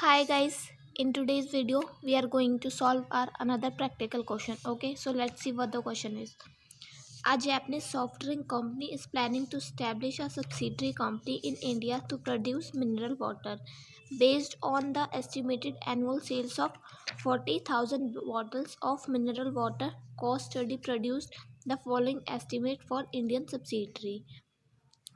Hi guys, in today's video we are going to solve our another practical question. Okay, so let's see what the question is. A Japanese soft drink company is planning to establish a subsidiary company in India to produce mineral water. Based on the estimated annual sales of 40,000 bottles of mineral water, cost study produced the following estimate for Indian subsidiary.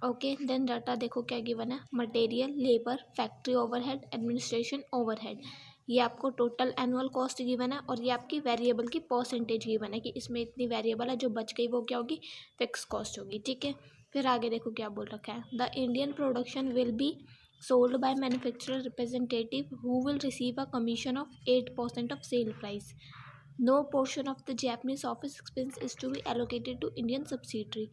Okay then data देखो क्या given है। Material, labour, factory overhead, administration overhead. ये आपको total annual cost given है और ये आपकी variable की परसेंटेज गिवन है कि इसमें इतनी वेरिएबल है, जो बच गई वो क्या होगी, फिक्स कॉस्ट होगी। ठीक है, फिर आगे देखो क्या बोल रखा है। The Indian production will be sold by manufacturer representative who will receive a commission of 8% of sale price. No portion of the Japanese office expense is to be allocated to Indian subsidiary.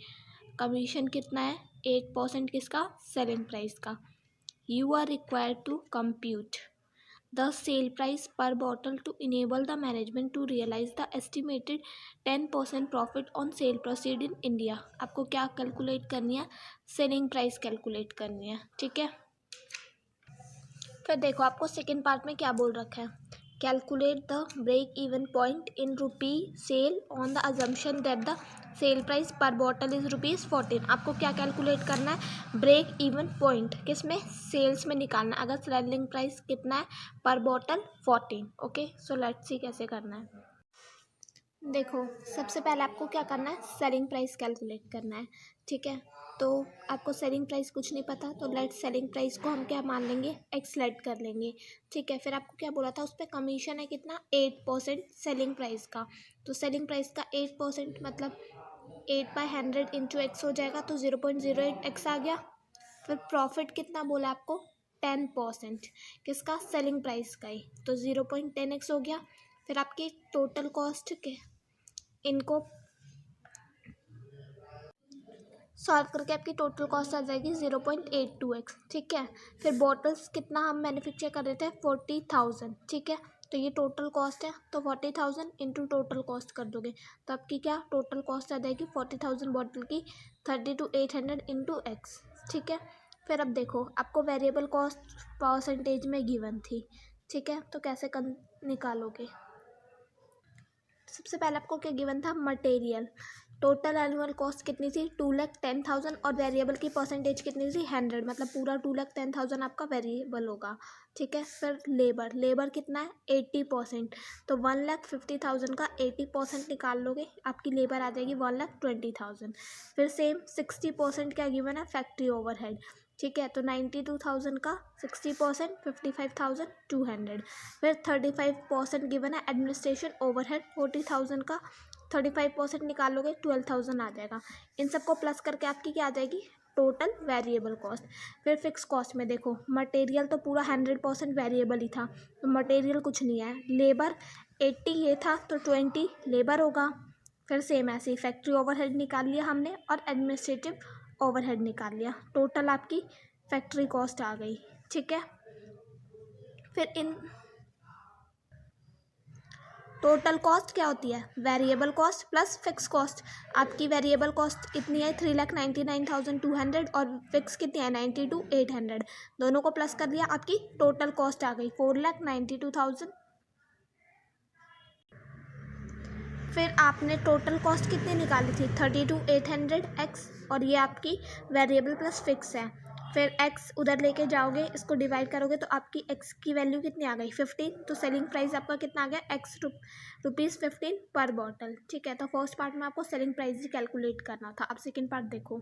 Commission कितना है? 8% किसका? Selling price का। You are required to compute the cell price per bottle to enable the management to realise the estimated 10% profit on sale proceed in India. आपको क्या calculate करनी है? Selling price calculate करनी है। ठीक है, फिर देखो आपको सेकेंड पार्ट में क्या बोल रखा है। Calculate the break even point in rupee sale on the assumption that the cell price per bottle is ₹14। आपको क्या कैलकुलेट करना है? ब्रेक इवन पॉइंट किस में? सेल्स में निकालना है। अगर सेलिंग प्राइस कितना है पर bottle? 14। Okay, so let's see कैसे करना है। देखो सबसे पहले आपको क्या करना है? सेलिंग प्राइस कैलकुलेट करना है। ठीक है, तो आपको सेलिंग प्राइस कुछ नहीं पता, तो लेट सेलिंग प्राइस को हम क्या मान लेंगे? एक्स लेट कर लेंगे। ठीक है, फिर आपको क्या बोला था? उस पर कमीशन है कितना? 8% सेलिंग प्राइस का। तो सेलिंग प्राइस का 8% मतलब 8/100 इंटू एक्स हो जाएगा, तो 0.08x आ गया। फिर प्रॉफिट कितना बोला आपको? 10%। किसका? सेलिंग प्राइस का ही, तो 0.10x हो गया। फिर आपकी टोटल कॉस्ट के इनको सॉल्व करके आपकी टोटल कॉस्ट आ जाएगी 0.82x। ठीक है, फिर बॉटल्स कितना हम मैन्युफैक्चर कर रहे थे? 40,000। ठीक है, तो ये टोटल कॉस्ट है, तो 40,000 इंटू टोटल कॉस्ट कर दोगे तो आपकी क्या टोटल कॉस्ट आ जाएगी? 40,000 बॉटल की 32,800 इंटू एक्स। ठीक है, फिर अब देखो आपको वेरिएबल कॉस्ट परसेंटेज में गिवन थी। ठीक है, तो कैसे निकालोगे? सबसे पहले आपको क्या गिवन था? मटेरियल। टोटल एनुअल कॉस्ट कितनी थी? 2,10,000 और वेरिएबल की परसेंटेज कितनी थी? 100, मतलब पूरा 2,10,000 आपका वेरिएबल होगा। ठीक है, फिर लेबर, लेबर कितना है? 80%, तो 1,50,000 का 80% निकाल लोगे, आपकी लेबर आ जाएगी 1,20,000। फिर सेम 60% क्या गिवन है? Factory overhead. ठीक है, तो 92,000 का 60% 55,200। फिर 35% गिवन है एडमिनिस्ट्रेशन ओवरहेड। 40,000 का 35% निकालोगे 12,000 आ जाएगा। इन सबको प्लस करके आपकी क्या आ जाएगी? Total variable cost. फिर फिक्स कॉस्ट में देखो मटेरियल तो पूरा 100% वेरिएबल ही था, तो मटेरियल कुछ नहीं है। लेबर 80 ये था, तो 20 लेबर होगा। फिर सेम ऐसे ही फैक्ट्री ओवरहेड निकाल लिया हमने और एडमिनिस्ट्रेटिव ओवरहेड निकाल लिया। टोटल आपकी फैक्ट्री कॉस्ट आ गई। ठीक है, फिर इन टोटल कॉस्ट क्या होती है? Variable cost plus fix cost. आपकी वेरिएबल कॉस्ट कितनी है? 3,99,200 और फिक्स कितनी है? 92,800। दोनों को प्लस कर लिया, आपकी टोटल कॉस्ट आ गई 4,92,000। फिर आपने टोटल कॉस्ट कितनी निकाली थी? 32,800x, और ये आपकी वेरिएबल प्लस फिक्स है। फिर x उधर लेके जाओगे, इसको डिवाइड करोगे तो आपकी x की वैल्यू कितनी आ गई? 15। तो सेलिंग प्राइस आपका कितना आ गया? x ₹15 पर बॉटल। ठीक है, तो फर्स्ट पार्ट में आपको सेलिंग प्राइस ही कैलकुलेट करना था। अब सेकेंड पार्ट देखो।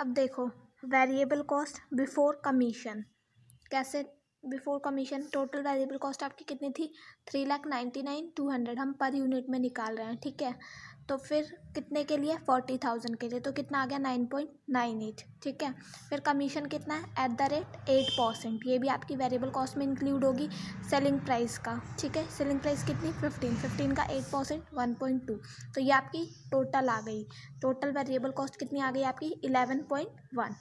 अब देखो वेरिएबल कॉस्ट बिफोर कमीशन। कैसे before commission? Total variable cost आपकी कितनी थी? 3,99,200 हम पर यूनिट में निकाल रहे हैं। ठीक है, तो फिर कितने के लिए? 40,000 के लिए, तो कितना आ गया? 9.98। ठीक है, फिर कमीशन कितना है? @8%। ये भी आपकी वेरिएबल कॉस्ट में इंक्लूड होगी सेलिंग प्राइस का। ठीक है, सेलिंग प्राइस कितनी? 15 का 8% 1.2, तो ये आपकी टोटल आ गई। टोटल वेरिएबल कॉस्ट कितनी आ गई आपकी? 11.1।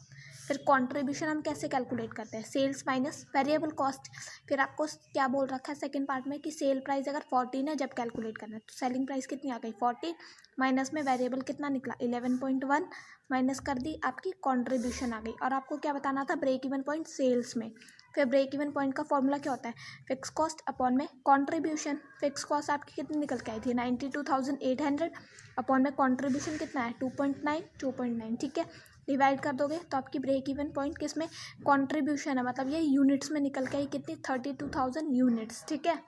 फिर कंट्रीब्यूशन हम कैसे कैलकुलेट करते हैं? Sales minus variable cost. फिर आपको क्या बोल रखा है सेकंड पार्ट में कि सेल प्राइस अगर 14 है जब कैलकुलेट करना है, तो सेलिंग प्राइस कितनी आ गई? 14 माइनस में वेरिएबल कितना निकला? 11.1 माइनस कर दी, आपकी कंट्रीब्यूशन आ गई। और आपको क्या बताना था? ब्रेक इवन पॉइंट सेल्स में। फिर ब्रेक इवन पॉइंट का फॉर्मूला क्या होता है, फिक्स कॉस्ट अपॉन में कॉन्ट्रीब्यूशन। फिक्स कॉस्ट आपकी कितनी निकल के आई थी 92,800 अपॉन में कॉन्ट्रीब्यूशन कितना है 2.9, ठीक है। डिवाइड कर दोगे तो आपकी ब्रेक इवन पॉइंट किस में, कॉन्ट्रीब्यूशन है, मतलब ये यूनिट्स में निकल के आई कितनी 32,000 यूनिट्स, ठीक है।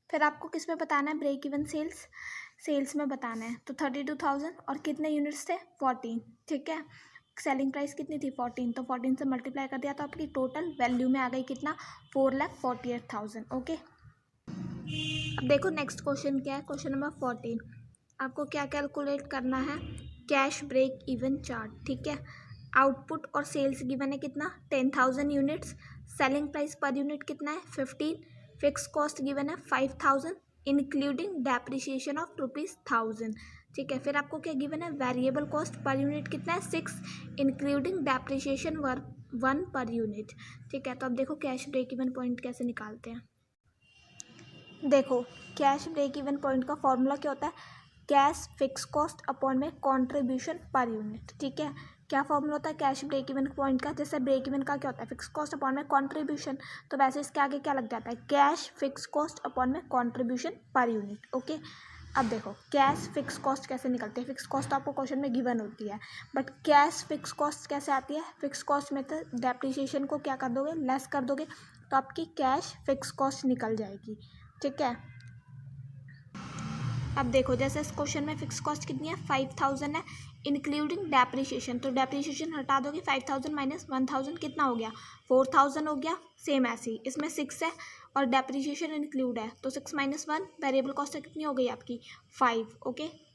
फिर आपको किस में बताना है, ब्रेक इवन सेल्स में बताना है। तो 32,000 और कितने यूनिट्स थे 14, ठीक है। सेलिंग प्राइस कितनी थी 14, तो 14 से मल्टीप्लाई कर दिया तो आपकी टोटल वैल्यू में आ गई कितना 4,48,000, ओके। अब देखो नेक्स्ट क्वेश्चन क्या है, क्वेश्चन नंबर 14। आपको क्या कैलकुलेट करना है, कैश ब्रेक इवन चार्ट, ठीक है। आउटपुट और सेल्स गिवन है कितना 10,000 units, selling price per unit कितना है 15, फिक्स कॉस्ट गिवन है 5,000 इंक्लूडिंग डेप्रिसिएशन ऑफ ₹1,000, ठीक है। फिर आपको क्या गिवन है, वेरिएबल कॉस्ट पर यूनिट कितना है 6 इंक्लूडिंग डेप्रिसिएशन 1 पर यूनिट, ठीक है। तो अब देखो कैश ब्रेक इवन पॉइंट कैसे निकालते हैं। देखो कैश ब्रेक इवन पॉइंट का फॉर्मूला क्या होता है, कैश फिक्स कॉस्ट अपॉन में कॉन्ट्रीब्यूशन पर यूनिट, ठीक है। क्या फॉर्मूला होता है कैश ब्रेक इवन पॉइंट का, जैसे ब्रेक इवन का क्या होता है फिक्स कॉस्ट अपॉन में कॉन्ट्रीब्यूशन, तो वैसे इसके आगे क्या लग जाता है, कैश फिक्स कॉस्ट अपॉन में कॉन्ट्रीब्यूशन पर यूनिट, ओके। अब देखो कैश फिक्स कॉस्ट कैसे निकलते हैं, फिक्स कॉस्ट आपको क्वेश्चन में गिवन होती है, बट कैश फिक्स कॉस्ट कैसे आती है, फिक्स कॉस्ट में तो डेप्रिसिएशन को क्या कर दोगे, लेस कर दोगे, तो आपकी कैश फिक्स कॉस्ट निकल जाएगी, ठीक है। अब देखो जैसे इस क्वेश्चन में फिक्स कॉस्ट कितनी है 5,000 है इंक्लूडिंग डेप्रिसिएशन, तो डेप्रिसिएशन हटा दोगे 5,000 माइनस 1,000 कितना हो गया 4,000 हो गया। सेम ऐसे ही इसमें 6 है और डेप्रिसिएशन इंक्लूड है, तो 6 माइनस 1 वेरिएबल कॉस्ट कितनी हो गई आपकी 5, ओके।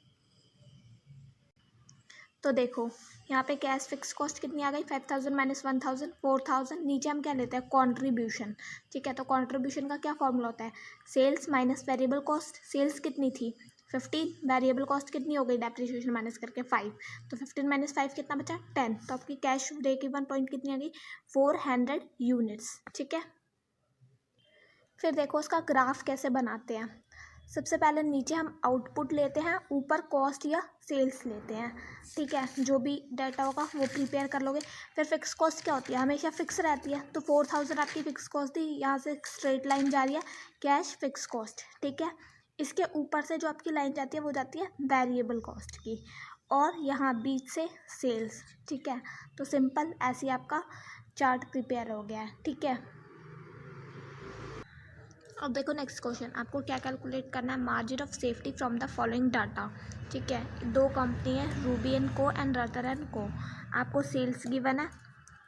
तो देखो यहाँ पे कैश फिक्स कॉस्ट कितनी आ गई 5,000 माइनस 1,000 4,000, नीचे हम क्या लेते हैं कॉन्ट्रीब्यूशन, ठीक है। तो कॉन्ट्रीब्यूशन का क्या फॉर्मूला होता है, sales minus variable cost, sales कितनी थी 15, वेरिएबल कॉस्ट कितनी हो गई डेप्रिसिएशन माइनस करके 5, तो 15 माइनस 5 कितना बचा 10, तो आपकी कैश ब्रेक इवन पॉइंट कितनी आ गई 400 यूनिट्स, ठीक है। फिर देखो उसका ग्राफ कैसे बनाते हैं, सबसे पहले नीचे हम आउटपुट लेते हैं, ऊपर कॉस्ट या सेल्स लेते हैं, ठीक है। जो भी डाटा होगा वो प्रिपेयर कर लोगे। फिर फिक्स कॉस्ट क्या होती है, हमेशा फिक्स रहती है, तो 4,000 आपकी फिक्स कॉस्ट थी, यहाँ से स्ट्रेट लाइन जा रही है कैश फिक्स कॉस्ट, ठीक है। इसके ऊपर से जो आपकी लाइन जाती है वो जाती है वेरिएबल कॉस्ट की, और यहाँ बीच से सेल्स, ठीक है। तो सिंपल ऐसे ही आपका चार्ट प्रिपेयर हो गया है, ठीक है। अब देखो नेक्स्ट क्वेश्चन, आपको क्या कैलकुलेट करना है, margin of safety from the following data, ठीक है। दो कंपनी है रूबी एंड को एंड रटर एंड को, आपको सेल्स गिवन है,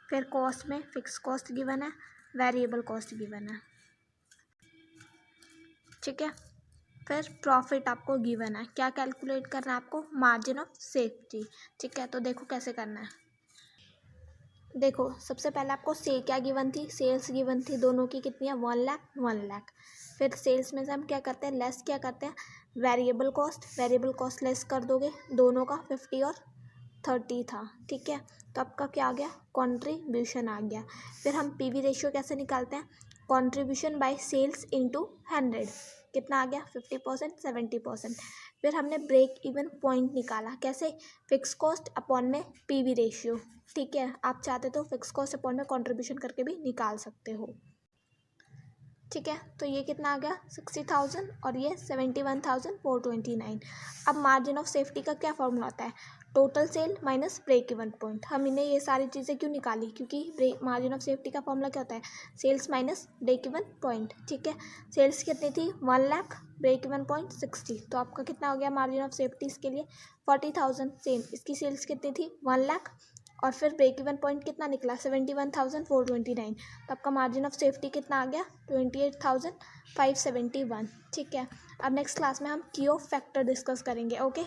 फिर कॉस्ट में फिक्स कॉस्ट गिवन है, वेरिएबल कॉस्ट गिवन है, ठीक है। फिर प्रॉफिट आपको गिवन है, क्या कैलकुलेट करना है आपको, मार्जिन ऑफ सेफ्टी, ठीक है। तो देखो कैसे करना है, देखो सबसे पहले आपको से क्या गिवन थी, सेल्स गिवन थी, दोनों की कितनी है 1 लाख 1 लाख। फिर सेल्स में से हम क्या करते हैं लेस क्या करते हैं वेरिएबल कॉस्ट लेस कर दोगे, दोनों का 50 और 30 था, ठीक है। तो आपका क्या आ गया कॉन्ट्रीब्यूशन आ गया। फिर हम पीवी रेशियो कैसे निकालते हैं, कॉन्ट्रीब्यूशन बाय सेल्स इंटू 100, कितना आ गया 50% 70%। फिर हमने ब्रेक इवन पॉइंट निकाला, कैसे फिक्स कॉस्ट अपॉन में पीवी रेशियो, ठीक है। आप चाहते तो फिक्स कॉस्ट अपॉन में कॉन्ट्रीब्यूशन करके भी निकाल सकते हो, ठीक है। तो ये कितना आ गया 60,000 और ये 71,429। अब मार्जिन ऑफ सेफ्टी का क्या फॉर्मूला होता है, total sale minus break even point. हम इन्हें ये सारी चीज़ें क्यों निकाली, क्योंकि मार्जिन ऑफ सेफ्टी का फॉर्मूला क्या होता है sales minus break even point, ठीक है। सेल्स कितनी थी 1 लाख, ब्रेक इवन पॉइंट 60, तो आपका कितना हो गया मार्जिन ऑफ सेफ्टी इसके लिए 40,000। सेम इसकी सेल्स कितनी थी 1 लाख और फिर ब्रेक इवन पॉइंट कितना निकला 71,429, तो आपका मार्जिन ऑफ सेफ्टी कितना आ गया 28,571, ठीक है। अब नेक्स्ट क्लास में हम की ऑफ फैक्टर डिस्कस करेंगे, ओके।